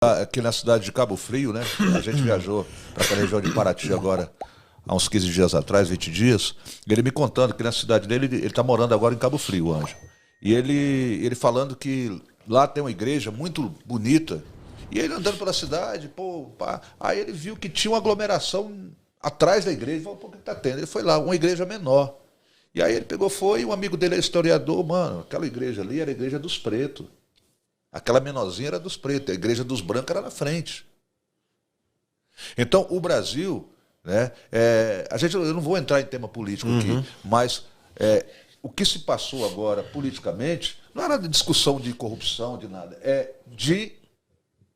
Aqui na cidade de Cabo Frio, né? A gente viajou para aquela região de Paraty agora, há uns 15 dias atrás, 20 dias. E ele me contando que na cidade dele, ele está morando agora em Cabo Frio, o Anjo. E ele falando que lá tem uma igreja muito bonita. E ele andando pela cidade, pô, pá. Aí ele viu que tinha uma aglomeração atrás da igreja. Ele falou, pô, o que está tendo? Ele foi lá, uma igreja menor. E aí ele pegou, foi, e um amigo dele é historiador, mano, aquela igreja ali era a igreja dos pretos. Aquela menorzinha era dos pretos, a igreja dos brancos era na frente. Então, o Brasil, né, eu não vou entrar em tema político aqui, mas o que se passou agora politicamente não era de discussão de corrupção, de nada, é de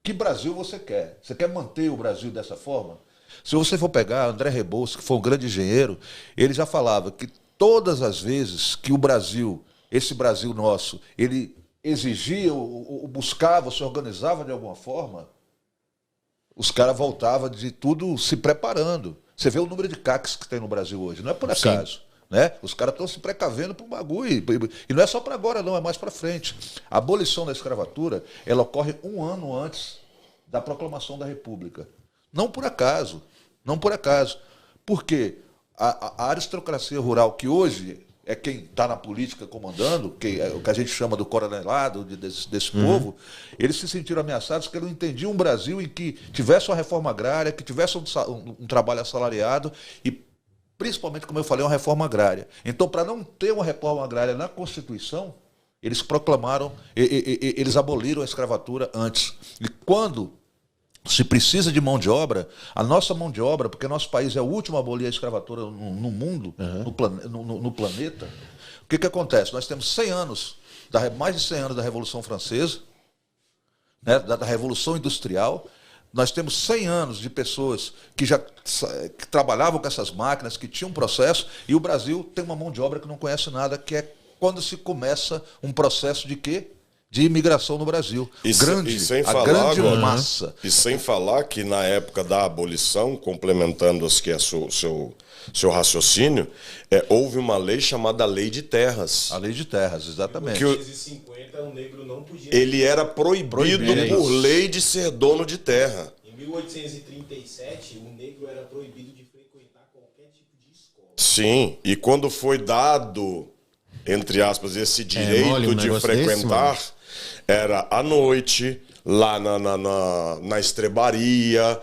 que Brasil você quer. Você quer manter o Brasil dessa forma? Se você for pegar André Rebouças, que foi um grande engenheiro, ele já falava que todas as vezes que o Brasil, esse Brasil nosso, ele exigia, ou buscava, se organizava de alguma forma, os caras voltavam de tudo se preparando. Você vê o número de CACs que tem no Brasil hoje, não é por acaso. Né? Os caras estão se precavendo para o bagulho. E não é só para agora, não, é mais para frente. A abolição da escravatura, ela ocorre um ano antes da proclamação da República. Não por acaso. Não por acaso. Porque a aristocracia rural, que hoje é quem está na política comandando, que é o que a gente chama do coronelado desse povo, eles se sentiram ameaçados porque eles não entendiam um Brasil em que tivesse uma reforma agrária, que tivesse um trabalho assalariado e, principalmente, como eu falei, uma reforma agrária. Então, para não ter uma reforma agrária na Constituição, eles proclamaram, eles aboliram a escravatura antes. E quando se precisa de mão de obra, a nossa mão de obra, porque nosso país é o último a abolir a escravatura no mundo, no planeta, o que acontece? Nós temos 100 anos, mais de 100 anos da Revolução Francesa, né, da Revolução Industrial, nós temos 100 anos de pessoas que trabalhavam com essas máquinas, que tinham um processo, e o Brasil tem uma mão de obra que não conhece nada, que é quando se começa um processo de quê? De imigração no Brasil. Grande massa. E sem falar que na época da abolição, complementando que é seu raciocínio, houve uma lei chamada Lei de Terras. A Lei de Terras, exatamente. Que 1850 o negro não podia... Ele era proibido por lei de ser dono de terra. Em 1837, o negro era proibido de frequentar qualquer tipo de escola. Sim, e quando foi dado, entre aspas, esse direito de frequentar... Era à noite, lá na estrebaria,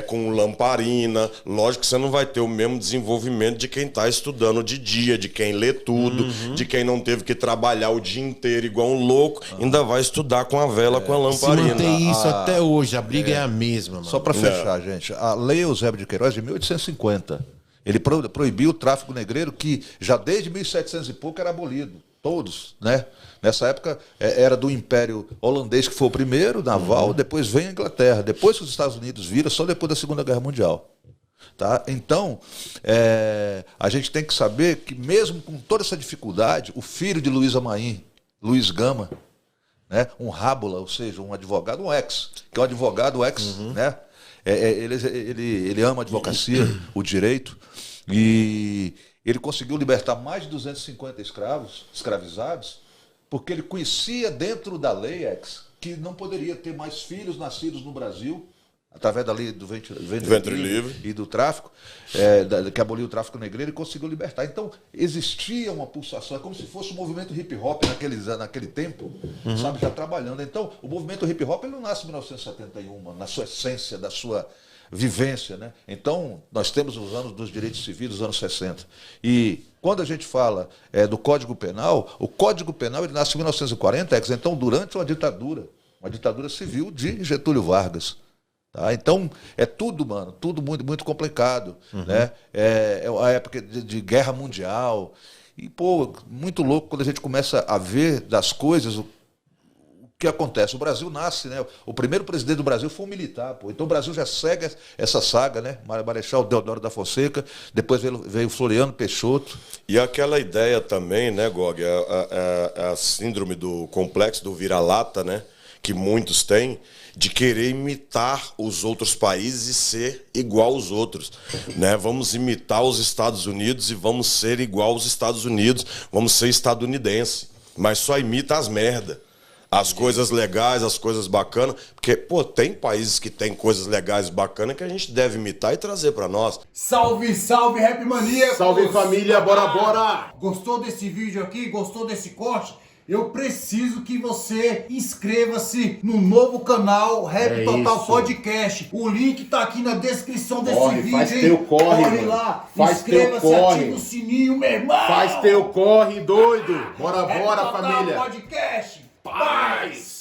com lamparina. Lógico que você não vai ter o mesmo desenvolvimento de quem está estudando de dia, de quem lê tudo, de quem não teve que trabalhar o dia inteiro igual um louco, ainda vai estudar com a vela, com a lamparina. Se mantém isso até hoje, a briga é a mesma, mano. Só para fechar, gente, a Lei Eusébio de Queiroz de 1850, ele proibiu o tráfico negreiro, que já desde 1700 e pouco era abolido. Todos, né? Nessa época era do Império Holandês, que foi o primeiro naval, depois vem a Inglaterra, depois que os Estados Unidos viram, só depois da Segunda Guerra Mundial. Tá? Então, a gente tem que saber que mesmo com toda essa dificuldade, o filho de Luiz Amaim, Luiz Gama, né? Um rábula, ou seja, um advogado, um ex, que é um advogado ex, né? Ele ama a advocacia, o direito, e ele conseguiu libertar mais de 250 escravizados, porque ele conhecia dentro da lei que não poderia ter mais filhos nascidos no Brasil, através da lei do ventre livre e do tráfico, que aboliu o tráfico negreiro, e conseguiu libertar. Então, existia uma pulsação, é como se fosse um movimento hip-hop naquele tempo, sabe, já trabalhando. Então, o movimento hip-hop ele não nasce em 1971, na sua essência, da sua vivência, né? Então, nós temos os anos dos direitos civis dos anos 60. E quando a gente fala do Código Penal, o Código Penal ele nasce em 1940, então durante uma ditadura civil de Getúlio Vargas. Tá? Então, é tudo, mano, tudo muito, muito complicado. Né? É a época de guerra mundial. E, pô, muito louco quando a gente começa a ver das coisas o que acontece. O Brasil nasce, né? O primeiro presidente do Brasil foi um militar, pô. Então o Brasil já segue essa saga, né? Marechal Deodoro da Fonseca, depois veio Floriano Peixoto. E aquela ideia também, né, Gog, a síndrome do complexo do vira-lata, né? Que muitos têm, de querer imitar os outros países e ser igual aos outros, né? Vamos imitar os Estados Unidos e vamos ser igual aos Estados Unidos, vamos ser estadunidense, mas só imita as merda. as coisas legais, as coisas bacanas. Porque, pô, tem países que tem coisas legais e bacanas que a gente deve imitar e trazer pra nós. Salve, salve, Rap Mania! Salve, família, bora, bora! Gostou desse vídeo aqui? Gostou desse corte? Eu preciso que você inscreva-se no novo canal Rap Total isso. Podcast. O link tá aqui na descrição desse Corre, vídeo. faz teu corre, corre mano. lá, Faz teu inscreva-se, corre. ativa o sininho, meu irmão. Faz teu corre, doido! Bora, Rap bora, Total família! Podcast. Paz!